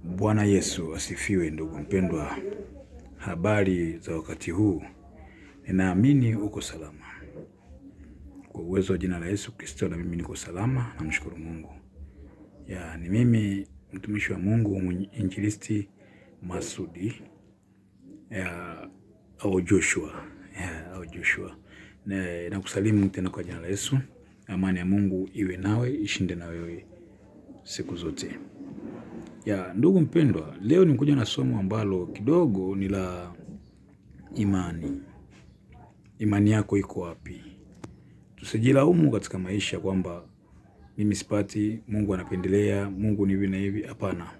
Bwana Yesu asifiwe. Ndugu mpendwa, habari za wakati huu? Ninaamini uko salama. Kwa uwezo wa jina la Yesu Kristo, na mimi niko salama, namshukuru Mungu. Ni mimi mtumishi wa Mungu, Injilisti Masudi au Joshua. Na kusalimu tena kwa jina la Yesu. Amani ya Mungu iwe nawe, ishinde na wewe siku zote. Ndugu mpendwa, leo nimekuja na somo ambalo kidogo ni la imani. Imani yako iko wapi? Tusijilaumu katika maisha kwamba mimi sipati, Mungu anapendelea, Mungu ni hivi na hivi. Hapana.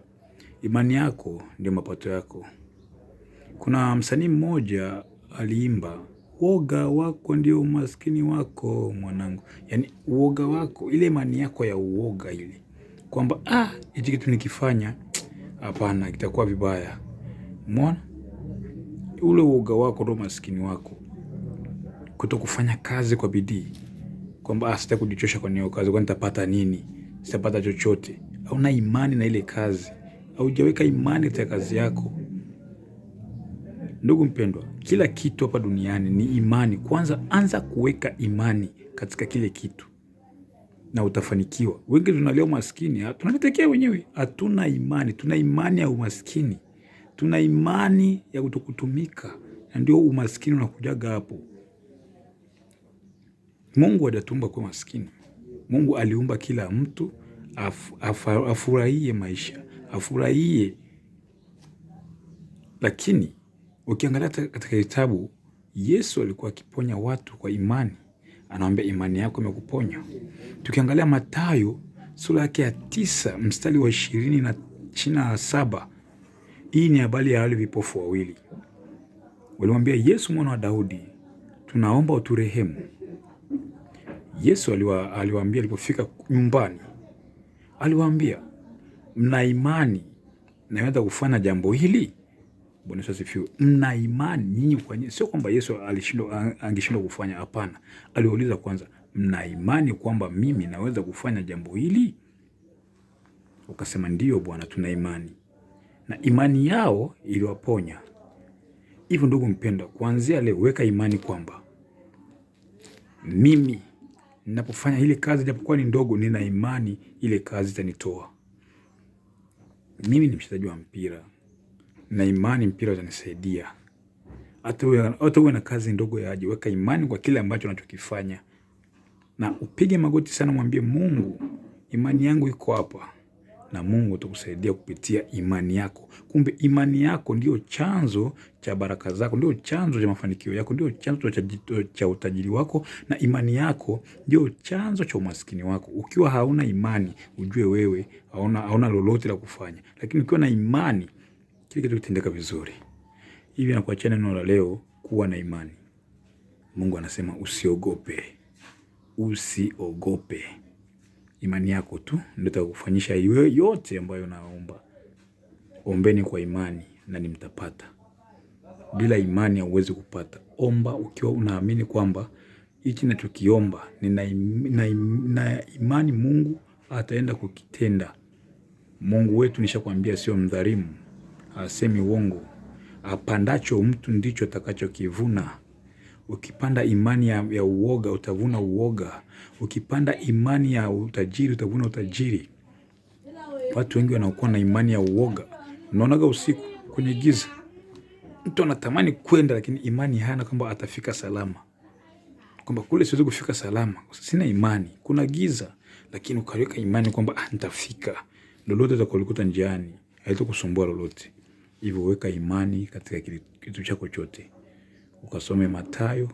Imani yako ndio mapato yako. Kuna msanii mmoja aliimba, woga wako ndio umaskini wako mwanangu. Yaani uoga wako, ile imani yako ya uoga ile, kwamba hichi kitu nikifanya hapana, kitakuwa vibaya. Umeona? Ule uoga wako ndio maskini wako. Kutokufanya kazi kwa bidii, kwamba sitaki kujichosha kwa hiyo kazi, kwani nitapata nini? Sitapata chochote. Hauna imani na ile kazi. Haujaweka imani katika kazi yako. Ndugu mpendwa, kila kitu hapa duniani ni imani. Kwanza anza kuweka imani katika kile kitu na utafanikiwa. Wengi tunalia umaskini, tunajitekea wenyewe. Hatuna imani. Tuna imani ya umaskini. Tuna imani ya kutokutumika, na ndio umaskini unakujaga hapo. Mungu hajatumba kwa maskini. Mungu aliumba kila mtu afurahie maisha, afurahie. Lakini ukiangalia katika kitabu, Yesu alikuwa akiponya watu kwa imani. Anawaambia imani yako imekuponya. Tukiangalia Mathayo sura yake ya 9 mstari wa 20 na 27, hii ni habari ya wale vipofu wawili. Walimwambia Yesu, mwana wa Daudi, tunaomba uturehemu. Yesu aliwaambia, alipofika nyumbani, aliwaambia, mna imani naweza kufanya jambo hili? Bwana Yesu asifiwe. Mna imani nyinyi kwa nyinyi? Sio kwamba Yesu angeshindwa kufanya, hapana. Aliwauliza kwanza, mna imani kwamba mimi naweza kufanya jambo hili? Wakasema ndio Bwana, tuna imani. Na imani yao iliwaponya. Hivyo ndugu mpendwa, kuanzia leo weka imani kwamba mimi ninapofanya ile kazi japokuwa ni ndogo, nina imani ile kazi itanitoa. Mimi ni mchezaji wa mpira, na imani mpira utanisaidia. Hata uwe na kazi ndogo ya aje, weka imani kwa kile ambacho unachokifanya. Na upige magoti sana, mwambie Mungu, imani yangu iko hapa. Na Mungu atakusaidia kupitia imani yako. Kumbe imani yako ndio chanzo cha baraka zako, ndio chanzo cha mafanikio yako, ndio chanzo cha utajiri wako, na imani yako ndio chanzo cha umaskini wako. Ukiwa hauna imani, ujue wewe hauna lolote la kufanya. Lakini ukiwa na imani, kile kitu kitendeka vizuri. Hivi nakuachia neno la leo, kuwa na imani. Mungu anasema usiogope. Usiogope. Imani yako tu ndio itakufanyisha yote ambayo naomba. Ombeni kwa imani na mtapata. Bila imani hauwezi kupata. Omba ukiwa unaamini kwamba hichi ninachokiomba, nina imani Mungu ataenda kukitenda. Mungu wetu nishakwambia sio mdhalimu. Hasemi uongo. Apandacho mtu ndicho atakachokivuna. Ukipanda imani ya uoga, utavuna uoga. Ukipanda imani ya utajiri, utavuna utajiri. Watu wengi wanakuwa na imani ya uoga. Unaonaga usiku kwenye giza, mtu anatamani kwenda, lakini imani hana kwamba atafika salama, kwamba kule siwezi kufika salama, sina imani, kuna giza. Lakini ukaweka imani kwamba nitafika, lolote utakalolikuta njiani halitakusumbua lolote. Hivyo weka imani katika kitu chako chote. Ukasome Mathayo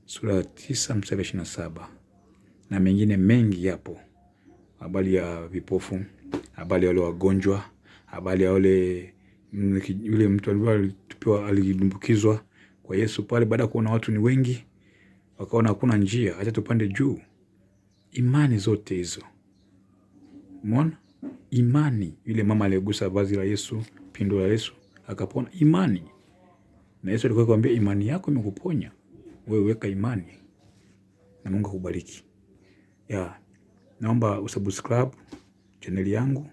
sura ya 9 mstari 27, na mengine mengi yapo. Habari ya vipofu, habari ya wale wagonjwa, habari ya yule mtu alidumbukizwa kwa Yesu pale, baada ya kuona watu ni wengi, wakaona hakuna njia, acha tupande juu. Imani zote hizo. Umeona? Imani. Yule mama aliyegusa vazi la Yesu, pindo la Yesu, akapona. Imani. Na Yesu alikuwa akwambia imani yako imekuponya. Wewe weka imani na Mungu akubariki. Naomba usubscribe channel yangu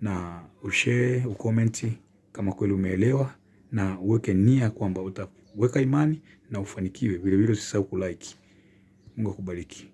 na ushare, ucomment kama kweli umeelewa, na uweke nia kwamba utaweka imani na ufanikiwe. Vile vile usisahau kulike. Mungu akubariki.